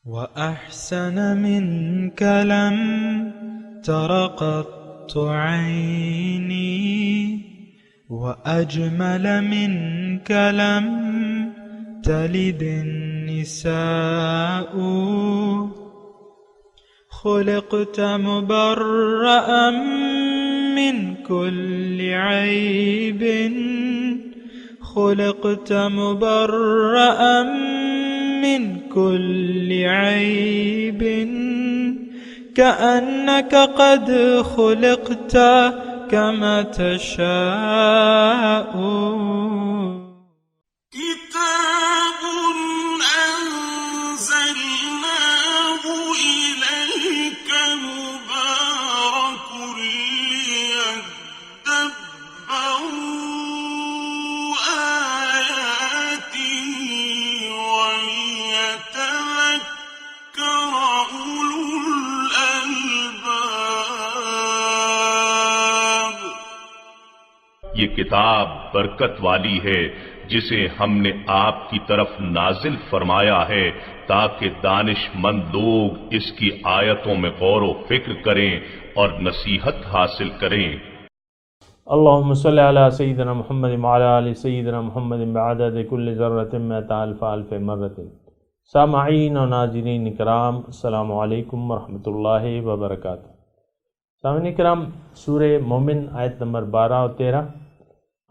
وأحسن منك لم تر قط عيني وأجمل منك لم تلد النساء خلقت مبرأ من كل عيب خلقت مبرأ من كل عيب كأنك قد خلقت كما تشاء كتاب أنزلناه إليك مبارك ليدبروا آياته وليتذكر أولو الألباب۔ یہ کتاب برکت والی ہے جسے ہم نے آپ کی طرف نازل فرمایا ہے تاکہ دانش مند لوگ اس کی آیتوں میں غور و فکر کریں اور نصیحت حاصل کریں۔ اللہم صلی علی سیدنا محمد وعلی آل سیدنا محمد بعدد کل ذرۃ مئۃ الف الف مرۃ۔ سامعین و ناظرین کرام، السلام علیکم ورحمۃ اللہ وبرکاتہ۔ سامعین کرام، سورہ مومن آیت نمبر 12 اور 13۔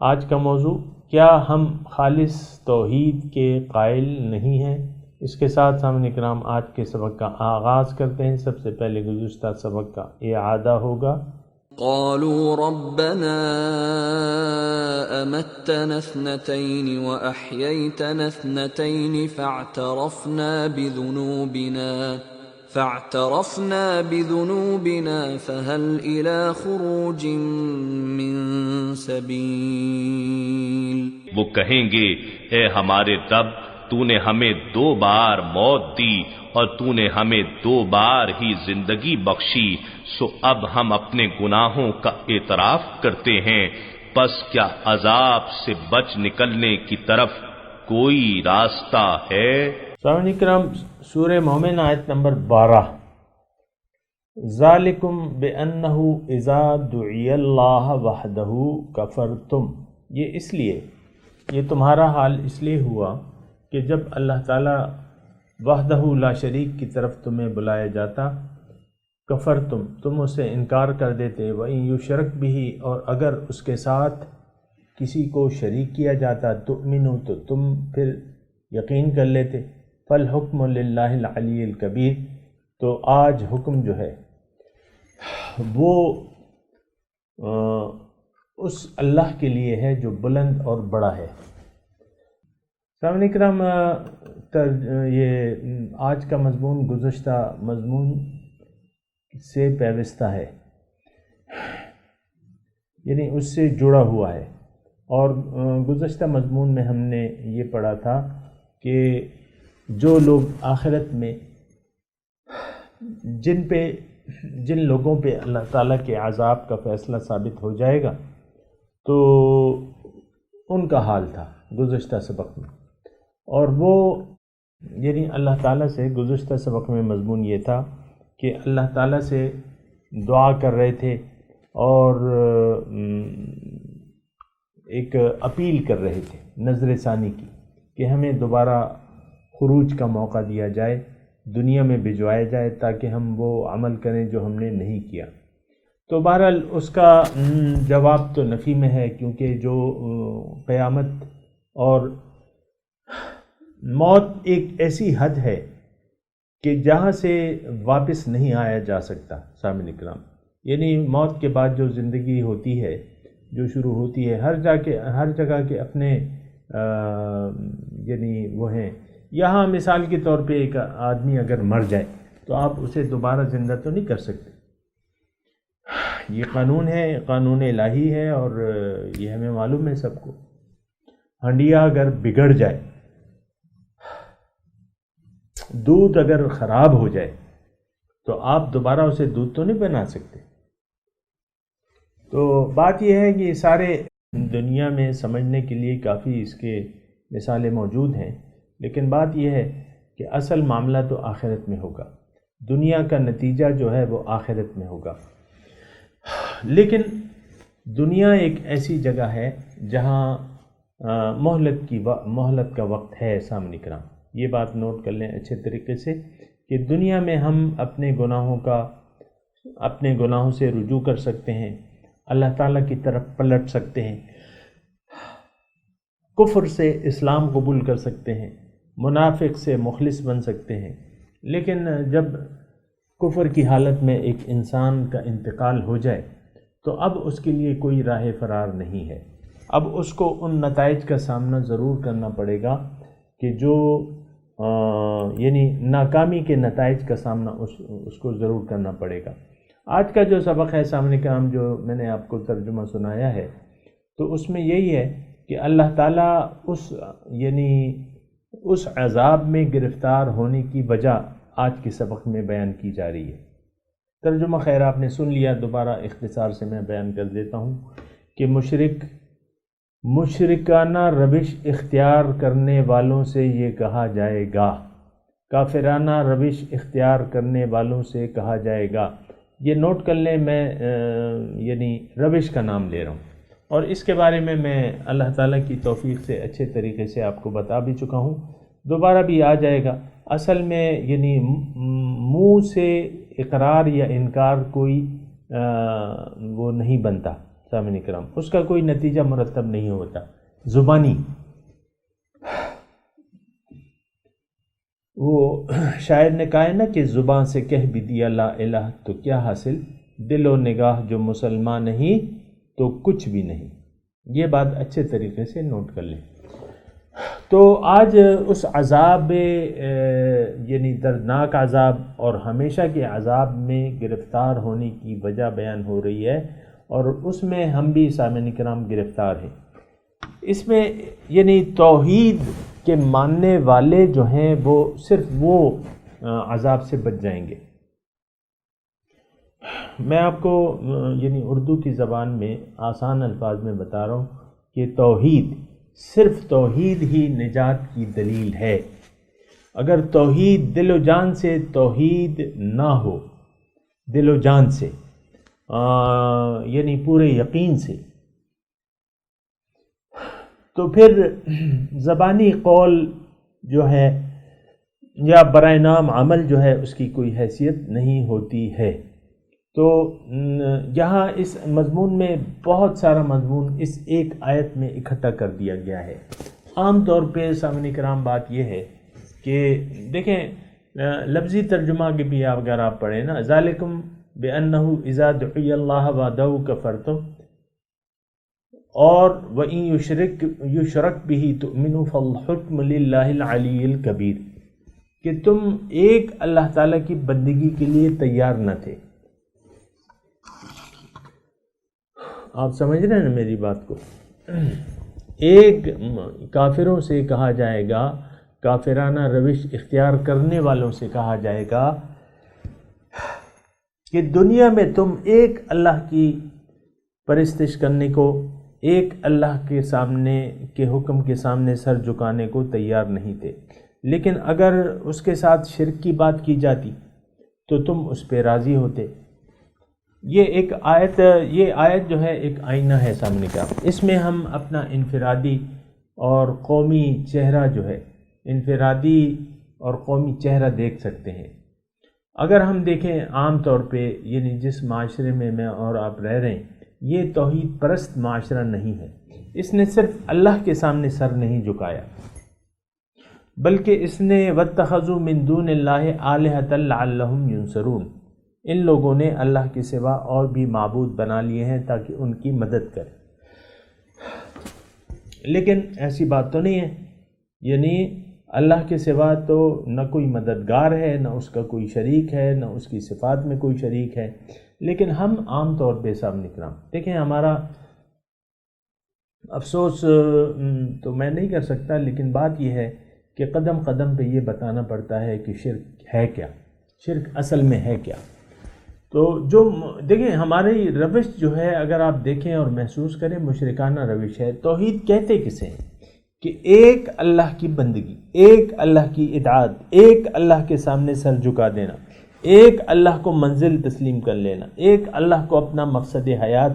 آج کا موضوع، کیا ہم خالص توحید کے قائل نہیں ہیں؟ اس کے ساتھ سامعین کرام آج کے سبق کا آغاز کرتے ہیں۔ سب سے پہلے گزشتہ سبق کا اعادہ ہوگا۔ قالوا ربنا أمتنا اثنتين وأحييتنا اثنتين فاعترفنا بذنوبنا فهل إلى خروج من سبيل۔ وہ کہیں گے، اے ہمارے رب، تو نے ہمیں 2 بار موت دی اور تو نے ہمیں 2 بار ہی زندگی بخشی، سو اب ہم اپنے گناہوں کا اعتراف کرتے ہیں، پس کیا عذاب سے بچ نکلنے کی طرف کوئی راستہ ہے؟ سامعین کرام، سورہ مومن آیت نمبر 12۔ ذالکم بأنہ اذا دعی اللہ وحدہ کفرتم۔ یہ اس لیے، یہ تمہارا حال اس لیے ہوا کہ جب اللہ تعالیٰ وحدہ لا شریک کی طرف تمہیں بلایا جاتا، کفرتم، تم اسے انکار کر دیتے، وَإِن یُشْرَکْ بِهِ، اور اگر اس کے ساتھ کسی کو شریک کیا جاتا، تؤمنوا، تو تم پھر یقین کر لیتے۔ فالحکم للہ العلی الکبیر، تو آج حکم جو ہے وہ اس اللہ کے لیے ہے جو بلند اور بڑا ہے۔ سامعین کرام، یہ آج کا مضمون گزشتہ مضمون سے پیوستہ ہے، یعنی اس سے جڑا ہوا ہے۔ اور گزشتہ مضمون میں ہم نے یہ پڑھا تھا کہ جو لوگ آخرت میں جن لوگوں پہ اللہ تعالیٰ کے عذاب کا فیصلہ ثابت ہو جائے گا تو ان کا حال تھا گزشتہ سبق میں۔ اور وہ یعنی اللہ تعالیٰ سے گزشتہ سبق میں مضمون یہ تھا کہ اللہ تعالیٰ سے دعا کر رہے تھے اور ایک اپیل کر رہے تھے نظر ثانی کی کہ ہمیں دوبارہ خروج کا موقع دیا جائے، دنیا میں بھجوایا جائے تاکہ ہم وہ عمل کریں جو ہم نے نہیں کیا۔ تو بہرحال اس کا جواب تو نفی میں ہے، کیونکہ جو قیامت اور موت ایک ایسی حد ہے کہ جہاں سے واپس نہیں آیا جا سکتا۔ سامعین کرام، یعنی موت کے بعد جو زندگی ہوتی ہے، جو شروع ہوتی ہے، ہر جگہ کے اپنے یعنی وہ ہیں۔ یہاں مثال کے طور پہ ایک آدمی اگر مر جائے تو آپ اسے دوبارہ زندہ تو نہیں کر سکتے، یہ قانون ہے، قانون الہی ہے، اور یہ ہمیں معلوم ہے سب کو۔ ہنڈیا اگر بگڑ جائے، دودھ اگر خراب ہو جائے تو آپ دوبارہ اسے دودھ تو نہیں بنا سکتے۔ تو بات یہ ہے کہ سارے دنیا میں سمجھنے کے لیے کافی اس کے مثالیں موجود ہیں، لیکن بات یہ ہے کہ اصل معاملہ تو آخرت میں ہوگا، دنیا کا نتیجہ جو ہے وہ آخرت میں ہوگا۔ لیکن دنیا ایک ایسی جگہ ہے جہاں مہلت کا وقت ہے سامنے کرام، یہ بات نوٹ کر لیں اچھے طریقے سے کہ دنیا میں ہم اپنے گناہوں سے رجوع کر سکتے ہیں، اللہ تعالیٰ کی طرف پلٹ سکتے ہیں، کفر سے اسلام قبول کر سکتے ہیں، منافق سے مخلص بن سکتے ہیں۔ لیکن جب کفر کی حالت میں ایک انسان کا انتقال ہو جائے تو اب اس کے لیے کوئی راہ فرار نہیں ہے، اب اس کو ان نتائج کا سامنا ضرور کرنا پڑے گا کہ جو یعنی ناکامی کے نتائج کا سامنا اس کو ضرور کرنا پڑے گا۔ آج کا جو سبق ہے سامنے کرام، جو میں نے آپ کو ترجمہ سنایا ہے، تو اس میں یہی ہے کہ اللہ تعالیٰ اس عذاب میں گرفتار ہونے کی وجہ آج کے سبق میں بیان کی جا رہی ہے۔ ترجمہ خیر آپ نے سن لیا، دوبارہ اختصار سے میں بیان کر دیتا ہوں کہ مشرکانہ روش اختیار کرنے والوں سے یہ کہا جائے گا، کافرانہ روش اختیار کرنے والوں سے کہا جائے گا۔ یہ نوٹ کر لیں، میں روش کا نام لے رہا ہوں، اور اس کے بارے میں اللہ تعالیٰ کی توفیق سے اچھے طریقے سے آپ کو بتا بھی چکا ہوں، دوبارہ بھی آ جائے گا۔ اصل میں منہ سے اقرار یا انکار کوئی وہ نہیں بنتا سامعین کرام، اس کا کوئی نتیجہ مرتب نہیں ہوتا زبانی۔ وہ شاعر نے کہا ہے نا کہ زبان سے کہہ بھی دیا لا الہ تو کیا حاصل، دل و نگاہ جو مسلمان نہیں تو کچھ بھی نہیں۔ یہ بات اچھے طریقے سے نوٹ کر لیں۔ تو آج اس عذاب دردناک عذاب اور ہمیشہ کے عذاب میں گرفتار ہونے کی وجہ بیان ہو رہی ہے، اور اس میں ہم بھی سامعین کرام گرفتار ہیں۔ اس میں توحید کے ماننے والے جو ہیں صرف وہ عذاب سے بچ جائیں گے۔ میں آپ کو اردو کی زبان میں آسان الفاظ میں بتا رہا ہوں کہ صرف توحید ہی نجات کی دلیل ہے۔ اگر توحید دل و جان سے توحید نہ ہو، دل و جان سے پورے یقین سے، تو پھر زبانی قول جو ہے یا برائے نام عمل جو ہے اس کی کوئی حیثیت نہیں ہوتی ہے۔ تو یہاں اس مضمون میں بہت سارا مضمون اس ایک آیت میں اکٹھا کر دیا گیا ہے۔ عام طور پہ سامعین کرام بات یہ ہے کہ دیکھیں لفظی ترجمہ کے بھی اگر آپ پڑھیں نا، ذالکم بِأَنَّهُ إِذَا دُعِيَ اللَّهَ وَحْدَهُ كَفَرْتُمْ، اور وَإِن يُشْرَكْ بِهِ تُؤْمِنُوا فَالْحُكْمُ لِلَّهِ الْعَلِيِّ الْكَبِيرِ، کہ تم ایک اللہ تعالیٰ کی بندگی کے لیے تیار نہ تھے۔ آپ سمجھ رہے ہیں نا میری بات کو؟ ایک کافروں سے کہا جائے گا، کافرانہ روش اختیار کرنے والوں سے کہا جائے گا کہ دنیا میں تم ایک اللہ کی پرستش کرنے کو، ایک اللہ کے سامنے کے حکم کے سامنے سر جھکانے کو تیار نہیں تھے، لیکن اگر اس کے ساتھ شرک کی بات کی جاتی تو تم اس پہ راضی ہوتے۔ یہ آیت جو ہے ایک آئینہ ہے سامنے کا، اس میں ہم اپنا انفرادی اور قومی چہرہ جو ہے، انفرادی اور قومی چہرہ دیکھ سکتے ہیں۔ اگر ہم دیکھیں عام طور پہ جس معاشرے میں میں اور آپ رہ رہے ہیں، یہ توحید پرست معاشرہ نہیں ہے۔ اس نے صرف اللہ کے سامنے سر نہیں جھکایا، بلکہ اس نے وَاتَّخَذُوا مِن دُونِ اللَّهِ آلِهَةً لَعَلَّهُمْ يُنصَرُونَ، ان لوگوں نے اللہ کے سوا اور بھی معبود بنا لیے ہیں تاکہ ان کی مدد کریں۔ لیکن ایسی بات تو نہیں ہے، اللہ کے سوا تو نہ کوئی مددگار ہے، نہ اس کا کوئی شریک ہے، نہ اس کی صفات میں کوئی شریک ہے۔ لیکن ہم عام طور پہ سامنے کرام دیکھیں، ہمارا افسوس تو میں نہیں کر سکتا، لیکن بات یہ ہے کہ قدم قدم پہ یہ بتانا پڑتا ہے کہ شرک ہے کیا، شرک اصل میں ہے کیا۔ تو جو دیکھیں ہماری روش جو ہے، اگر آپ دیکھیں اور محسوس کریں، مشرکانہ روش ہے۔ توحید کہتے کسے ہیں؟ کہ ایک اللہ کی بندگی، ایک اللہ کی اطاعت، ایک اللہ کے سامنے سر جھکا دینا، ایک اللہ کو منزل تسلیم کر لینا، ایک اللہ کو اپنا مقصد حیات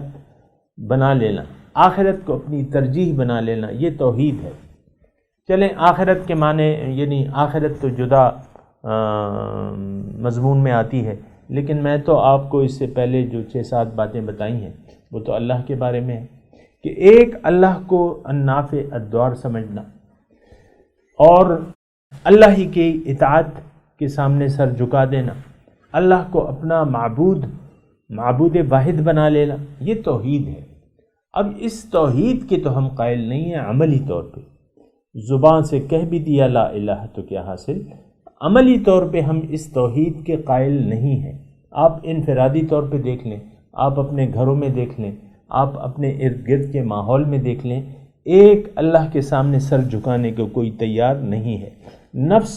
بنا لینا، آخرت کو اپنی ترجیح بنا لینا، یہ توحید ہے۔ چلیں آخرت کے معنی یعنی آخرت تو جدا مضمون میں آتی ہے، لیکن میں تو آپ کو اس سے پہلے جو 6-7 باتیں بتائی ہیں وہ تو اللہ کے بارے میں ہے کہ ایک اللہ کو النافع الضار سمجھنا اور اللہ ہی کی اطاعت کے سامنے سر جھکا دینا، اللہ کو اپنا معبود واحد بنا لینا، یہ توحید ہے۔ اب اس توحید کے تو ہم قائل نہیں ہیں عملی طور پہ، زبان سے کہہ بھی دیا لا الہ تو کیا حاصل، عملی طور پہ ہم اس توحید کے قائل نہیں ہیں۔ آپ انفرادی طور پہ دیکھ لیں، آپ اپنے گھروں میں دیکھ لیں، آپ اپنے ارد گرد کے ماحول میں دیکھ لیں، ایک اللہ کے سامنے سر جھکانے کو کوئی تیار نہیں ہے۔ نفس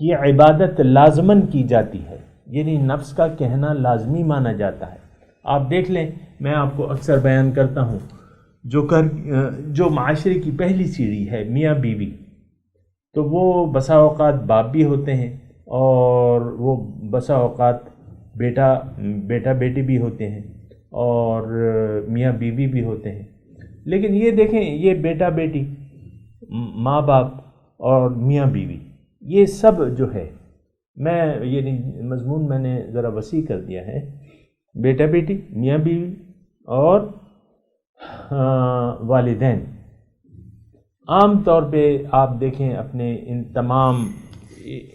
کی عبادت لازماً کی جاتی ہے، یعنی نفس کا کہنا لازمی مانا جاتا ہے۔ آپ دیکھ لیں، میں آپ کو اکثر بیان کرتا ہوں، جو معاشرے کی پہلی سیڑھی ہے میاں بیوی، تو وہ بسا اوقات باپ بھی ہوتے ہیں اور وہ بسا اوقات بیٹا بیٹی بھی ہوتے ہیں اور میاں بیوی بھی ہوتے ہیں۔ لیکن یہ دیکھیں، یہ بیٹا بیٹی، ماں باپ اور میاں بیوی، یہ سب جو ہے، یعنی مضمون میں نے ذرا وسیع کر دیا ہے، بیٹا بیٹی، میاں بیوی اور والدین۔ عام طور پہ آپ دیکھیں اپنے ان تمام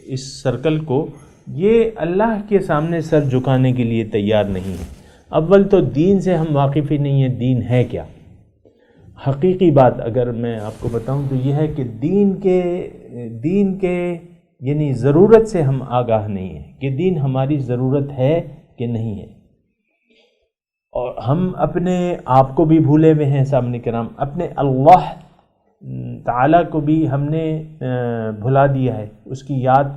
اس سرکل کو، یہ اللہ کے سامنے سر جھکانے کے لیے تیار نہیں ہے۔ اول تو دین سے ہم واقف ہی نہیں ہیں، دین ہے کیا؟ حقیقی بات اگر میں آپ کو بتاؤں تو یہ ہے کہ دین کے یعنی ضرورت سے ہم آگاہ نہیں ہیں کہ دین ہماری ضرورت ہے کہ نہیں ہے، اور ہم اپنے آپ کو بھی بھولے ہوئے ہیں سامنے کرام، اپنے اللہ تعالیٰ کو بھی ہم نے بھلا دیا ہے، اس کی یاد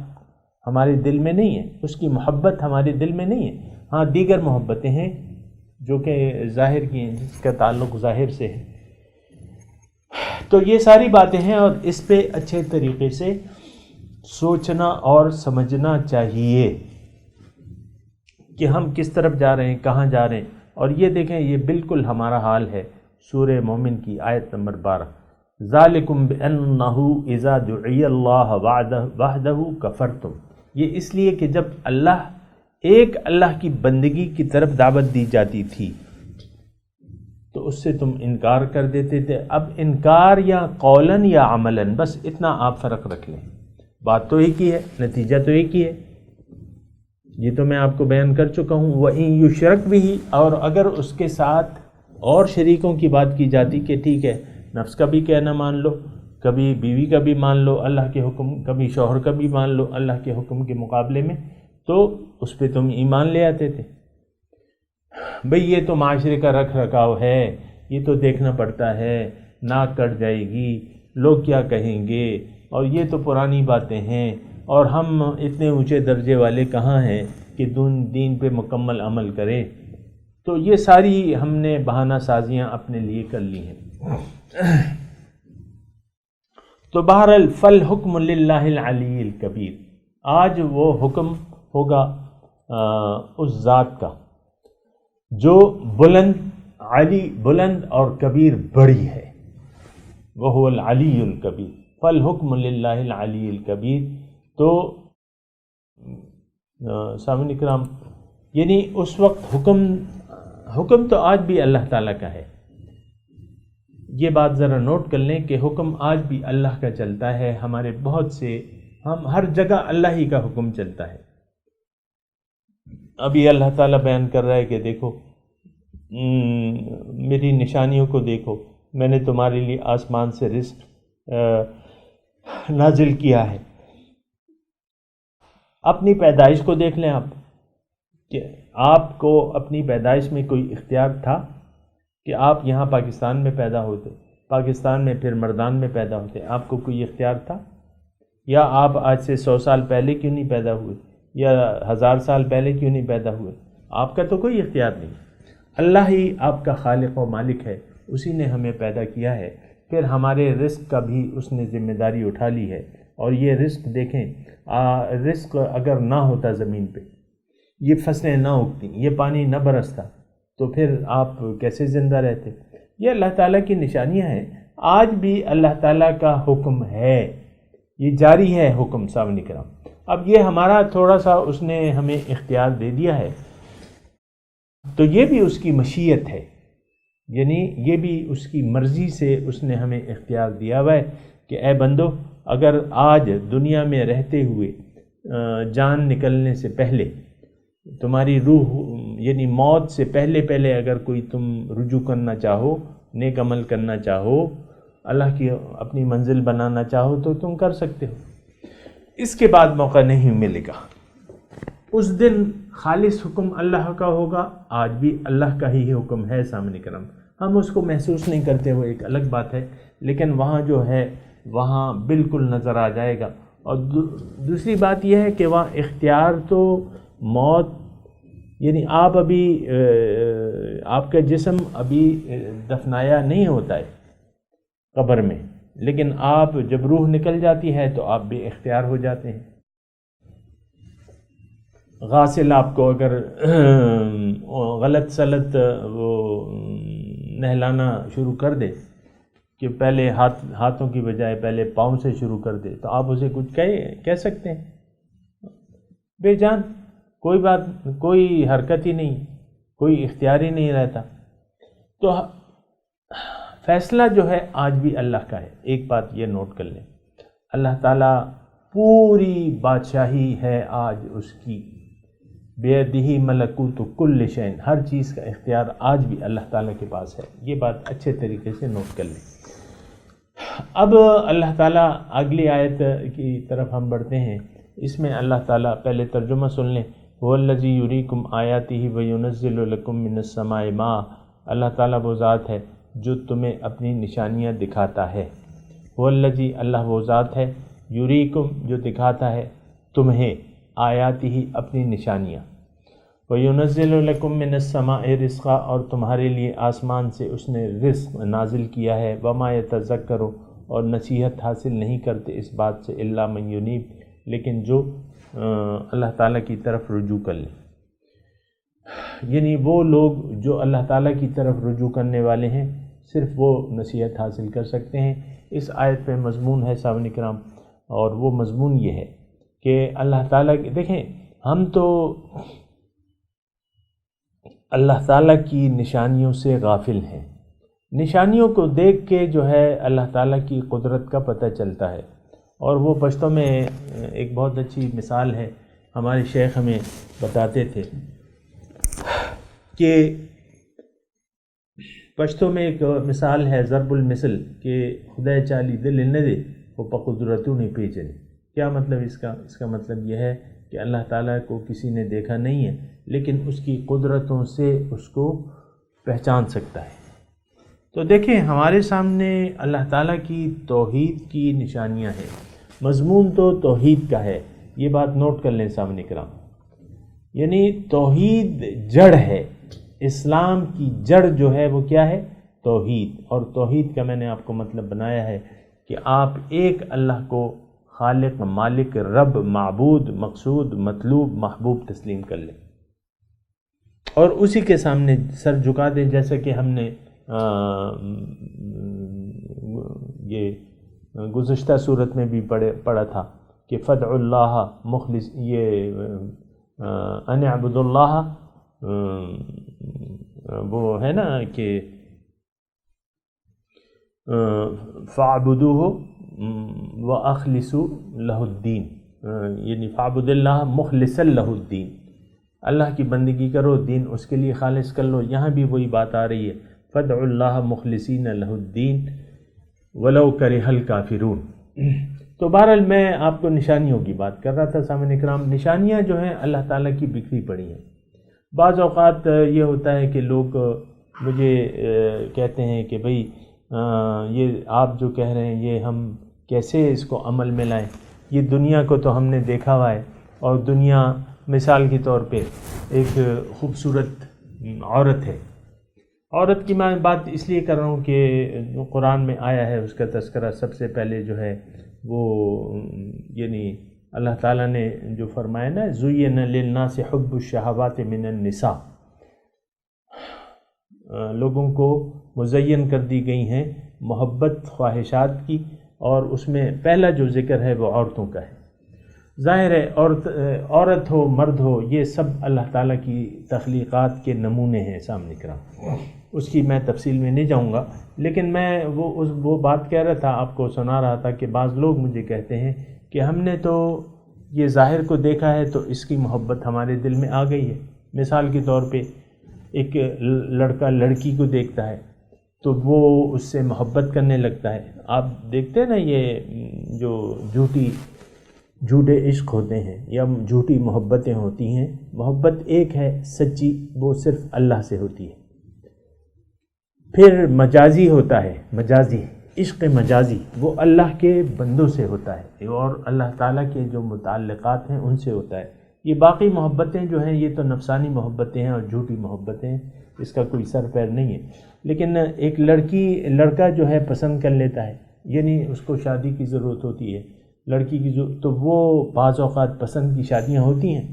ہمارے دل میں نہیں ہے، اس کی محبت ہمارے دل میں نہیں ہے۔ ہاں دیگر محبتیں ہیں جو کہ ظاہر کی ہیں، جس کا تعلق ظاہر سے ہے۔ تو یہ ساری باتیں ہیں اور اس پہ اچھے طریقے سے سوچنا اور سمجھنا چاہیے کہ ہم کس طرف جا رہے ہیں، کہاں جا رہے ہیں۔ اور یہ دیکھیں، یہ بالکل ہمارا حال ہے سورہ مومن کی آیت نمبر 12، ذالکم بانہ اذا دعی اللہ وحدہ کفرتم۔ یہ اس لیے کہ جب ایک اللہ کی بندگی کی طرف دعوت دی جاتی تھی تو اس سے تم انکار کر دیتے تھے۔ اب انکار یا قولاً یا عملاً، بس اتنا آپ فرق رکھ لیں، بات تو ایک ہی ہے، نتیجہ تو ایک ہی ہے۔ یہ تو میں آپ کو بیان کر چکا ہوں۔ وَإِن يُشْرَكْ بِهِ، اور اگر اس کے ساتھ اور شریکوں کی بات کی جاتی کہ ٹھیک ہے، نفس کا بھی کہنا مان لو، کبھی بیوی کا بھی مان لو اللہ کے حکم، کبھی شوہر کا بھی مان لو اللہ کے حکم کے مقابلے میں، تو اس پہ تم ایمان لے آتے تھے۔ بھئی یہ تو معاشرے کا رکھ رکھاؤ ہے، یہ تو دیکھنا پڑتا ہے، ناک کٹ جائے گی، لوگ کیا کہیں گے، اور یہ تو پرانی باتیں ہیں، اور ہم اتنے اونچے درجے والے کہاں ہیں کہ دین پہ مکمل عمل کریں۔ تو یہ ساری ہم نے بہانہ سازیاں اپنے لیے کر لی ہیں۔ تو بہرحال فالحکم للہ العلی الکبیر، آج وہ حکم ہوگا اس ذات کا جو بلند اور کبیر بڑی ہے، وہو العلی الکبیر، فالحکم للہ العلی الکبیر۔ تو سامعین کرام، یعنی اس وقت حکم تو آج بھی اللہ تعالیٰ کا ہے۔ یہ بات ذرا نوٹ کر لیں کہ حکم آج بھی اللہ کا چلتا ہے، ہمارے بہت سے، ہم ہر جگہ اللہ ہی کا حکم چلتا ہے۔ ابھی اللہ تعالیٰ بیان کر رہا ہے کہ دیکھو میری نشانیوں کو دیکھو، میں نے تمہارے لیے آسمان سے رزق نازل کیا ہے۔ اپنی پیدائش کو دیکھ لیں آپ، کہ آپ کو اپنی پیدائش میں کوئی اختیار تھا کہ آپ یہاں پاکستان میں پیدا ہوتے، پاکستان میں پھر مردان میں پیدا ہوتے؟ آپ کو کوئی اختیار تھا؟ یا آپ آج سے 100 سال پہلے کیوں نہیں پیدا ہوئے، یا 1000 سال پہلے کیوں نہیں پیدا ہوئے؟ آپ کا تو کوئی اختیار نہیں، اللہ ہی آپ کا خالق و مالک ہے، اسی نے ہمیں پیدا کیا ہے۔ پھر ہمارے رزق کا بھی اس نے ذمہ داری اٹھا لی ہے۔ اور یہ رزق دیکھیں، رزق اگر نہ ہوتا زمین پہ، یہ فصلیں نہ اگتی، یہ پانی نہ برستا، تو پھر آپ کیسے زندہ رہتے؟ یہ اللہ تعالیٰ کی نشانیاں ہیں۔ آج بھی اللہ تعالیٰ کا حکم ہے، یہ جاری ہے حکم سامنے کرام۔ اب یہ ہمارا تھوڑا سا اس نے ہمیں اختیار دے دیا ہے، تو یہ بھی اس کی مشیت ہے، یعنی یہ بھی اس کی مرضی سے اس نے ہمیں اختیار دیا ہوا ہے کہ اے بندو، اگر آج دنیا میں رہتے ہوئے جان نکلنے سے پہلے تمہاری روح یعنی موت سے پہلے اگر کوئی تم رجوع کرنا چاہو، نیک عمل کرنا چاہو، اللہ کی اپنی منزل بنانا چاہو تو تم کر سکتے ہو۔ اس کے بعد موقع نہیں ملے گا۔ اس دن خالص حکم اللہ کا ہوگا، آج بھی اللہ کا ہی حکم ہے سامنے کرم، ہم اس کو محسوس نہیں کرتے، وہ ایک الگ بات ہے، لیکن وہاں جو ہے وہاں بالکل نظر آ جائے گا۔ اور دوسری بات یہ ہے کہ وہاں اختیار تو موت، یعنی آپ ابھی آپ کا جسم ابھی دفنایا نہیں ہوتا ہے قبر میں، لیکن آپ جب روح نکل جاتی ہے تو آپ بے اختیار ہو جاتے ہیں۔ غاسل آپ کو اگر غلط سلط وہ نہلانا شروع کر دے کہ پہلے ہاتھوں کی بجائے پہلے پاؤں سے شروع کر دے، تو آپ اسے کچھ کہہ سکتے ہیں؟ بے جان، کوئی بات، کوئی حرکت ہی نہیں، کوئی اختیار ہی نہیں رہتا۔ تو فیصلہ جو ہے آج بھی اللہ کا ہے۔ ایک بات یہ نوٹ کر لیں، اللہ تعالیٰ پوری بادشاہی ہے آج اس کی، بیدہی ملکوت کل شیء، ہر چیز کا اختیار آج بھی اللہ تعالیٰ کے پاس ہے۔ یہ بات اچھے طریقے سے نوٹ کر لیں۔ اب اللہ تعالیٰ اگلی آیت کی طرف ہم بڑھتے ہیں۔ اس میں اللہ تعالیٰ، پہلے ترجمہ سن لیں، هو الذی یریکم آیاتہ وینزل لکم من السماء ماء، اللہ تعالیٰ وہ ذات ہے جو تمہیں اپنی نشانیاں دکھاتا ہے۔ هو الذی، اللہ وہ ذات ہے، یریکم جو دکھاتا ہے تمہیں، آیاتہ اپنی نشانیاں، وَيُنَزِّلُ لَكُم مِّنَ السَّمَاءِ رِزْقًا، اور تمہارے لیے آسمان سے اس نے رزق نازل کیا ہے، وَمَا يَتَذَكَّرُ، اور نصیحت حاصل نہیں کرتے اس بات سے، إِلَّا مَن يُنِيبُ، لیکن جو اللہ تعالیٰ کی طرف رجوع کر لیں، یعنی وہ لوگ جو اللہ تعالیٰ کی طرف رجوع کرنے والے ہیں، صرف وہ نصیحت حاصل کر سکتے ہیں۔ اس آیت پہ مضمون ہے صاحب کرام، اور وہ مضمون یہ ہے کہ اللہ تعالیٰ دیکھیں، ہم تو اللہ تعالیٰ کی نشانیوں سے غافل ہیں۔ نشانیوں کو دیکھ کے جو ہے اللہ تعالیٰ کی قدرت کا پتہ چلتا ہے، اور وہ پشتوں میں ایک بہت اچھی مثال ہے، ہمارے شیخ ہمیں بتاتے تھے کہ پشتوں میں ایک مثال ہے ضرب المثل، کہ خدا چالی دل نہ دے وہ پقدرتوں نہیں پیچھے۔ کیا مطلب اس کا مطلب یہ ہے کہ اللہ تعالیٰ کو کسی نے دیکھا نہیں ہے، لیکن اس کی قدرتوں سے اس کو پہچان سکتا ہے۔ تو دیکھیں، ہمارے سامنے اللہ تعالیٰ کی توحید کی نشانیاں ہیں، مضمون تو توحید کا ہے، یہ بات نوٹ کر لیں سامنے کرام، یعنی توحید جڑ ہے، اسلام کی جڑ جو ہے وہ کیا ہے؟ توحید۔ اور توحید کا میں نے آپ کو مطلب بنایا ہے کہ آپ ایک اللہ کو خالق، مالک، رب، معبود، مقصود، مطلوب، محبوب تسلیم کر لیں، اور اسی کے سامنے سر جھکا دیں، جیسا کہ ہم نے یہ گزشتہ صورت میں بھی پڑھا تھا کہ فدع اللہ مخلص، یہ ان اعبد اللہ، وہ ہے نا کہ فاعبدوہ واخلصوا لہ الدین، یعنی فاعبد اللہ مخلصا لہ الدین، اللہ کی بندگی کرو، دین اس کے لیے خالص کر لو۔ یہاں بھی وہی بات آ رہی ہے، فدعوا اللہ مخلصین لہ الدین ولو کرہ الکافرون۔ تو بہرحال میں آپ کو نشانیوں کی بات کر رہا تھا سامعین اکرام۔ نشانیاں جو ہیں اللہ تعالیٰ کی بکھری پڑی ہیں۔ بعض اوقات یہ ہوتا ہے کہ لوگ مجھے کہتے ہیں کہ بھئی یہ آپ جو کہہ رہے ہیں یہ ہم کیسے اس کو عمل میں لائیں؟ یہ دنیا کو تو ہم نے دیکھا ہوا ہے، اور دنیا مثال کے طور پہ ایک خوبصورت عورت ہے، عورت کی میں بات اس لیے کر رہا ہوں کہ جو قرآن میں آیا ہے اس کا تذکرہ سب سے پہلے جو ہے وہ یعنی اللہ تعالیٰ نے جو فرمایا نا زُيِّنَ لِلنَّاسِ حُبُّ الشَّهَوَاتِ مِنَ النِّسَاءِ، لوگوں کو مزین کر دی گئی ہیں محبت خواہشات کی، اور اس میں پہلا جو ذکر ہے وہ عورتوں کا ہے۔ ظاہر ہے عورت ہو مرد ہو یہ سب اللہ تعالیٰ کی تخلیقات کے نمونے ہیں سامنے کرام، اس کی میں تفصیل میں نہیں جاؤں گا، لیکن میں وہ بات کہہ رہا تھا، آپ کو سنا رہا تھا کہ بعض لوگ مجھے کہتے ہیں کہ ہم نے تو یہ ظاہر کو دیکھا ہے تو اس کی محبت ہمارے دل میں آ گئی ہے۔ مثال کے طور پہ ایک لڑکا لڑکی کو دیکھتا ہے تو وہ اس سے محبت کرنے لگتا ہے۔ آپ دیکھتے ہیں نا یہ جو جھوٹے عشق ہوتے ہیں یا جھوٹی محبتیں ہوتی ہیں، محبت ایک ہے سچی، وہ صرف اللہ سے ہوتی ہے۔ پھر مجازی ہوتا ہے، مجازی عشق مجازی وہ اللہ کے بندوں سے ہوتا ہے اور اللہ تعالیٰ کے جو متعلقات ہیں ان سے ہوتا ہے۔ یہ باقی محبتیں جو ہیں یہ تو نفسانی محبتیں ہیں اور جھوٹی محبتیں ہیں، اس کا کوئی سر پیر نہیں ہے۔ لیکن ایک لڑکا جو ہے پسند کر لیتا ہے، یعنی اس کو شادی کی ضرورت ہوتی ہے، لڑکی کی تو وہ بعض اوقات پسند کی شادیاں ہوتی ہیں،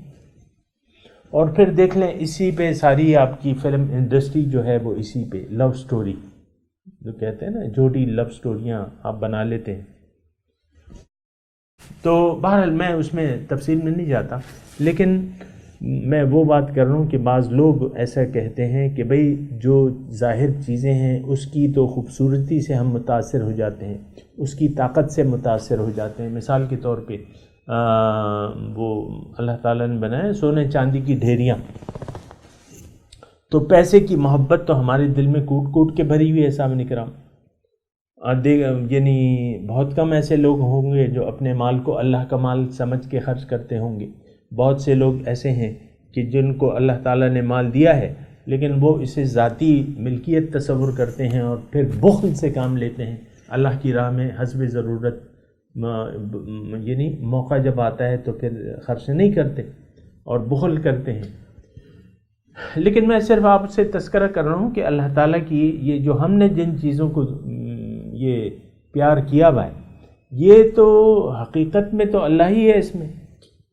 اور پھر دیکھ لیں اسی پہ ساری آپ کی فلم انڈسٹری جو ہے وہ اسی پہ لو سٹوری جو کہتے ہیں نا، جھوٹی لو سٹوریاں آپ بنا لیتے ہیں۔ تو بہرحال میں اس میں تفصیل میں نہیں جاتا، لیکن میں وہ بات کر رہا ہوں کہ بعض لوگ ایسا کہتے ہیں کہ بھئی جو ظاہر چیزیں ہیں اس کی تو خوبصورتی سے ہم متاثر ہو جاتے ہیں، اس کی طاقت سے متاثر ہو جاتے ہیں۔ مثال کے طور پہ وہ اللہ تعالیٰ نے بنائے سونے چاندی کی ڈھیریاں، تو پیسے کی محبت تو ہمارے دل میں کوٹ کوٹ کے بھری ہوئی ہے سامنے کرام۔ یعنی بہت کم ایسے لوگ ہوں گے جو اپنے مال کو اللہ کا مال سمجھ کے خرچ کرتے ہوں گے۔ بہت سے لوگ ایسے ہیں کہ جن کو اللہ تعالیٰ نے مال دیا ہے لیکن وہ اسے ذاتی ملکیت تصور کرتے ہیں اور پھر بخل سے کام لیتے ہیں، اللہ کی راہ میں حسب ضرورت، یعنی موقع جب آتا ہے تو پھر خرچ نہیں کرتے اور بخل کرتے ہیں۔ لیکن میں صرف آپ سے تذکرہ کر رہا ہوں کہ اللہ تعالیٰ کی یہ جو ہم نے جن چیزوں کو یہ پیار کیا ہوا ہے یہ تو حقیقت میں تو اللہ ہی ہے،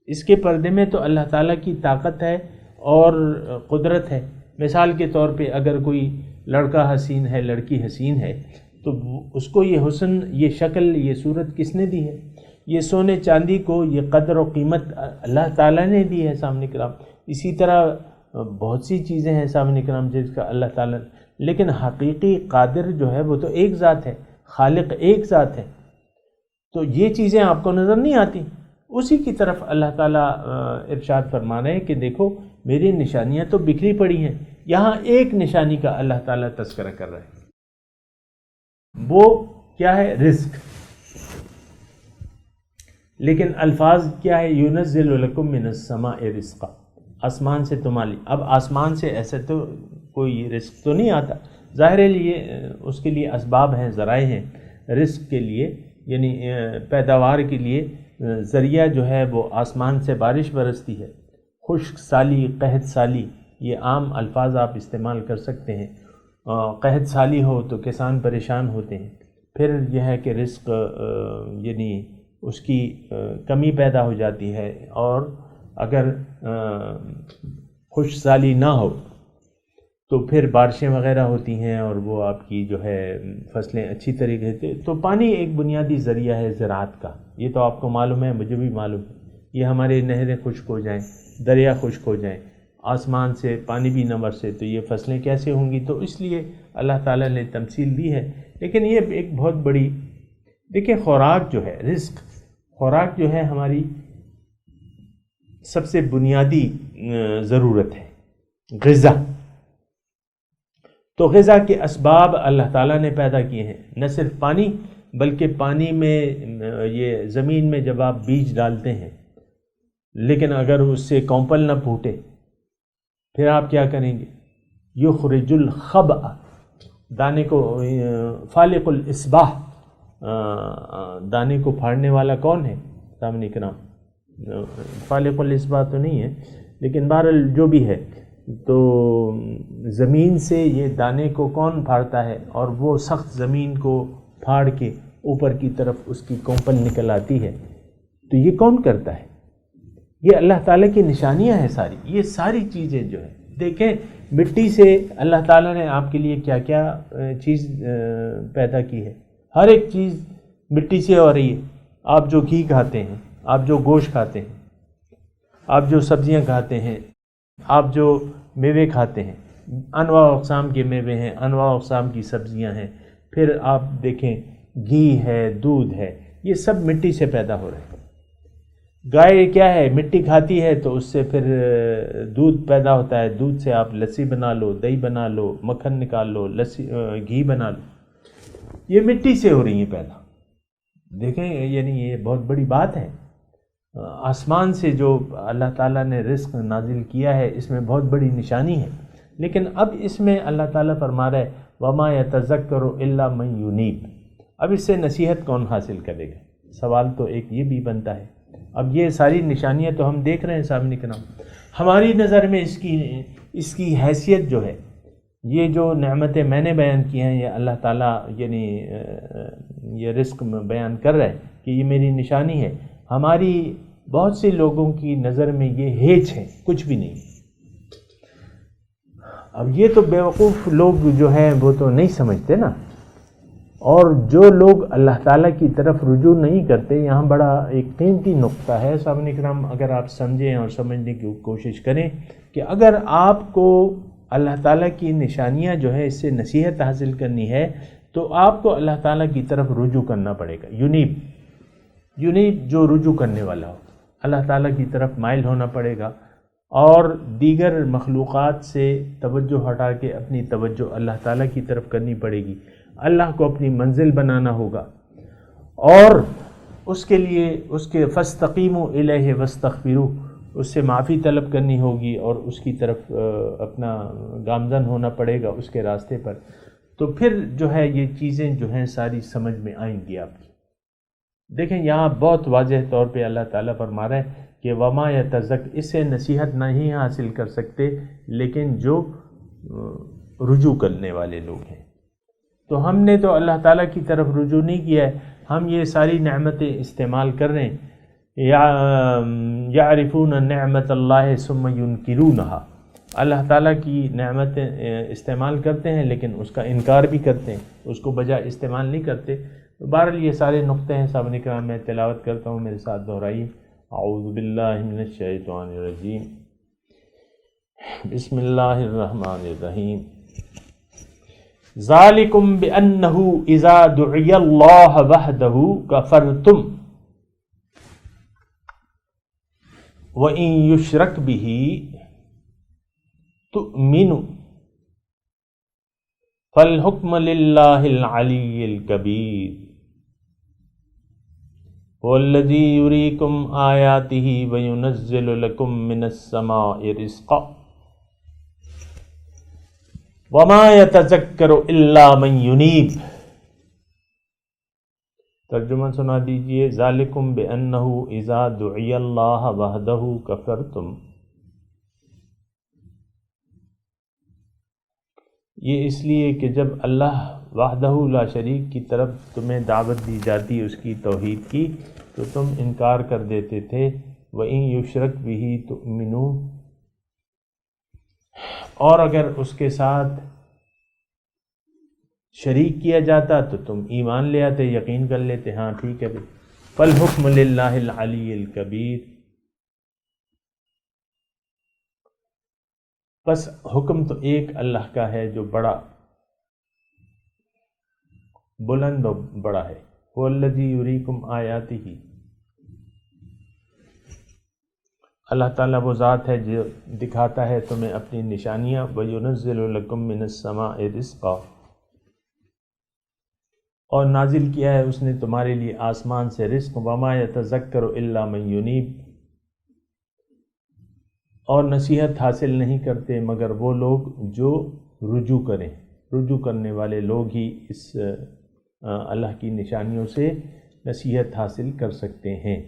اس کے پردے میں تو اللہ تعالیٰ کی طاقت ہے اور قدرت ہے۔ مثال کے طور پہ اگر کوئی لڑکا حسین ہے، لڑکی حسین ہے، تو اس کو یہ حسن، یہ شکل، یہ صورت کس نے دی ہے؟ یہ سونے چاندی کو یہ قدر و قیمت اللہ تعالیٰ نے دی ہے سامنے کرام۔ اسی طرح بہت سی چیزیں ہیں سامنے کرام جس کا اللہ تعالیٰ، لیکن حقیقی قادر جو ہے وہ تو ایک ذات ہے، خالق ایک ذات ہے۔ تو یہ چیزیں آپ کو نظر نہیں آتی، اسی کی طرف اللہ تعالیٰ ارشاد فرما رہے ہیں کہ دیکھو میری نشانیاں تو بکھری پڑی ہیں۔ یہاں ایک نشانی کا اللہ تعالیٰ تذکرہ کر رہا ہے، وہ کیا ہے؟ رزق۔ لیکن الفاظ کیا ہے؟ يُنَزِّلُ لَكُم مِّنَ السَّمَاءِ رِزْقًا، آسمان سے تمہاری۔ اب آسمان سے ایسے تو کوئی رزق تو نہیں آتا، ظاہر ہے یہ اس کے لیے اسباب ہیں، ذرائع ہیں رزق کے لیے، یعنی پیداوار کے لیے ذریعہ جو ہے وہ آسمان سے بارش برستی ہے۔ خشک سالی، قحط سالی، یہ عام الفاظ آپ استعمال کر سکتے ہیں۔ قحط سالی ہو تو کسان پریشان ہوتے ہیں، پھر یہ ہے کہ رزق یعنی اس کی کمی پیدا ہو جاتی ہے، اور اگر خشک سالی نہ ہو تو پھر بارشیں وغیرہ ہوتی ہیں اور وہ آپ کی جو ہے فصلیں اچھی طریقے سے۔ تو پانی ایک بنیادی ذریعہ ہے زراعت کا، یہ تو آپ کو معلوم ہے، مجھے بھی معلوم ہے۔ یہ ہمارے نہریں خشک ہو جائیں، دریا خشک ہو جائیں، آسمان سے پانی بھی نہ برسے تو یہ فصلیں کیسے ہوں گی؟ تو اس لیے اللہ تعالیٰ نے تمثیل دی ہے۔ لیکن یہ ایک بہت بڑی، دیکھیں خوراک جو ہے، رزق، خوراک جو ہے ہماری سب سے بنیادی ضرورت ہے، غذا۔ تو غذا کے اسباب اللہ تعالیٰ نے پیدا کیے ہیں، نہ صرف پانی بلکہ پانی میں یہ زمین میں جب آپ بیج ڈالتے ہیں لیکن اگر اس سے کونپل نہ پھوٹے پھر آپ کیا کریں گے؟ یخرج الخبأ، دانے کو فالق الاصباح، دانے کو پھاڑنے والا کون ہے؟ سامنے کرام، فالق الاصباح تو نہیں ہے لیکن بہرحال جو بھی ہے تو زمین سے یہ دانے کو کون پھاڑتا ہے، اور وہ سخت زمین کو پھاڑ کے اوپر کی طرف اس کی کونپل نکل آتی ہے، تو یہ کون کرتا ہے؟ یہ اللہ تعالیٰ کی نشانیاں ہیں ساری. یہ ساری چیزیں جو ہیں، دیکھیں مٹی سے اللہ تعالیٰ نے آپ کے لیے کیا کیا چیز پیدا کی ہے. ہر ایک چیز مٹی سے ہو رہی ہے. آپ جو گھی کھاتے ہیں، آپ جو گوشت کھاتے ہیں، آپ جو سبزیاں کھاتے ہیں، آپ جو میوے کھاتے ہیں، انواع اقسام کے میوے ہیں، انواع اقسام کی سبزیاں ہیں. پھر آپ دیکھیں گھی ہے، دودھ ہے، یہ سب مٹی سے پیدا ہو رہے ہیں. گائے کیا ہے، مٹی کھاتی ہے تو اس سے پھر دودھ پیدا ہوتا ہے. دودھ سے آپ لسی بنا لو، دہی بنا لو، مکھن نکال لو، لسی گھی بنا لو. یہ مٹی سے ہو رہی ہیں پیدا. دیکھیں یعنی یہ بہت بڑی بات ہے. آسمان سے جو اللہ تعالیٰ نے رزق نازل کیا ہے، اس میں بہت بڑی نشانی ہے. لیکن اب اس میں اللہ تعالیٰ فرما رہا ہے وَمَا يَتَذَكَّرُ إِلَّا مَن يُنِيبُ. اب اس سے نصیحت کون حاصل کرے گا؟ سوال تو ایک یہ بھی بنتا ہے. اب یہ ساری نشانیاں تو ہم دیکھ رہے ہیں سامنے کے نام. ہماری نظر میں اس کی حیثیت جو ہے، یہ جو نعمتیں میں نے بیان کی ہیں، یہ اللہ تعالیٰ یعنی یہ رزق بیان کر رہا ہے کہ یہ میری نشانی ہے. ہماری بہت سے لوگوں کی نظر میں یہ ہیچ ہے، کچھ بھی نہیں. اب یہ تو بیوقوف لوگ جو ہیں وہ تو نہیں سمجھتے نا. اور جو لوگ اللہ تعالیٰ کی طرف رجوع نہیں کرتے، یہاں بڑا ایک قیمتی نقطہ ہے سامنے کرام، اگر آپ سمجھیں اور سمجھنے کی کوشش کریں کہ اگر آپ کو اللہ تعالیٰ کی نشانیاں جو ہے اس سے نصیحت حاصل کرنی ہے تو آپ کو اللہ تعالیٰ کی طرف رجوع کرنا پڑے گا. یونیب جو رجوع کرنے والا ہو، اللہ تعالیٰ کی طرف مائل ہونا پڑے گا، اور دیگر مخلوقات سے توجہ ہٹا کے اپنی توجہ اللہ تعالیٰ کی طرف کرنی پڑے گی. اللہ کو اپنی منزل بنانا ہوگا، اور اس کے لیے اس کے فاستقیموا الیہ واستغفروا، اس سے معافی طلب کرنی ہوگی اور اس کی طرف اپنا گامزن ہونا پڑے گا اس کے راستے پر. تو پھر جو ہے یہ چیزیں جو ہیں ساری سمجھ میں آئیں گی آپ کی. دیکھیں یہاں بہت واضح طور پہ اللہ تعالیٰ فرما رہا ہے کہ وما یتذکر، اس سے نصیحت نہیں حاصل کر سکتے لیکن جو رجوع کرنے والے لوگ ہیں. تو ہم نے تو اللہ تعالیٰ کی طرف رجوع نہیں کیا ہے، ہم یہ ساری نعمتیں استعمال کر رہے ہیں. یعرفون نعمت اللہ ثم ینکرونہا، اللہ تعالیٰ کی نعمتیں استعمال کرتے ہیں لیکن اس کا انکار بھی کرتے ہیں، اس کو بجا استعمال نہیں کرتے. بہرحال یہ سارے نقطے ہیں صاحب کرام، میں تلاوت کرتا ہوں، میرے ساتھ دہرائیے. اعوذ باللہ من الشیطان الرجیم، بسم اللہ الرحمن الرحیم. ذالکم بأنہ اذا دعی اللہ وحدہ کفرتم وَإِن يُشْرَكْ بِهِ تُؤْمِنُوا فَالْحُكْمُ لِلَّهِ الْعَلِيِّ الْكَبِيرِ وَالَّذِي يُرِيكُمْ آيَاتِهِ وَيُنَزِّلُ لَكُم مِّنَ السَّمَاءِ رِزْقًا وَمَا يَتَذَكَّرُ إِلَّا مَن يُنِيبُ. ترجمہ سنا دیجئے. ذالکم بأنہ اذا دعی اللہ وحدہ کفرتم، یہ اس لیے کہ جب اللہ وحدہ لا شریک کی طرف تمہیں دعوت دی جاتی اس کی توحید کی تو تم انکار کر دیتے تھے. وَإِن یُشْرَکْ بِهِ تُؤْمِنُوا، اور اگر اس کے ساتھ شریک کیا جاتا تو تم ایمان لے آتے، یقین کر لیتے، ہاں ٹھیک ہے بھائی. فالحکم للہ العلی الکبیر، بس حکم تو ایک اللہ کا ہے جو بڑا بلند و بڑا ہے. والذی یریکم آیاتہ، اللہ تعالیٰ وہ ذات ہے جو دکھاتا ہے تمہیں اپنی نشانیاں. وَيُنَزِّلُ لَكُم مِّنَ السَّمَاءِ رِزْقًا، اور نازل کیا ہے اس نے تمہارے لیے آسمان سے رزق. وَمَا يَتَذَكَّرُ إِلَّا مَن يُنِيبُ، اور نصیحت حاصل نہیں کرتے مگر وہ لوگ جو رجوع کریں. رجوع کرنے والے لوگ ہی اس اللہ کی نشانیوں سے نصیحت حاصل کر سکتے ہیں.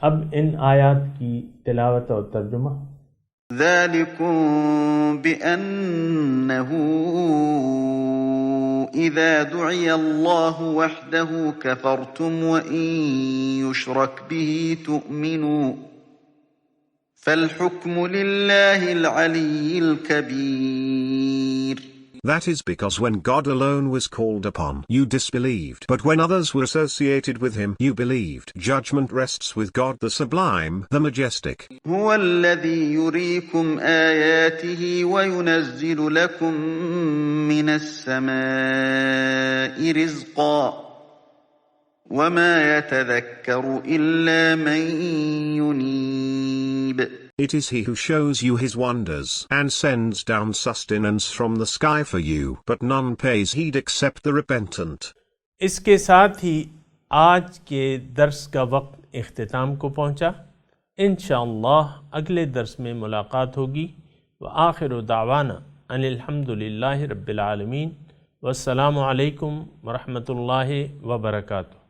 اب ان آیات کی تلاوت اور ترجمہ. ذلكم بأنه إذا دعي الله وحده كفرتم وإن يشرك به تؤمنوا فالحكم لله العلي الكبير. That is because when God alone was called upon, you disbelieved. But when others were associated with him, you believed. Judgment rests with God the Sublime, the Majestic. هو الذي يريكم آياته وينزل لكم من السماء رزقا وما يتذكر إلا من ينيب. It is he who shows you his wonders and sends down sustenance from the sky for you, but none pays heed except the repentant. اس کے ساتھ ہی آج کے درس کا وقت اختتام کو پہنچا. انشاءاللہ اگلے درس میں ملاقات ہوگی. وآخر دعوانا ان الحمدللہ رب العالمین. والسلام علیکم ورحمۃ اللہ وبرکاتہ.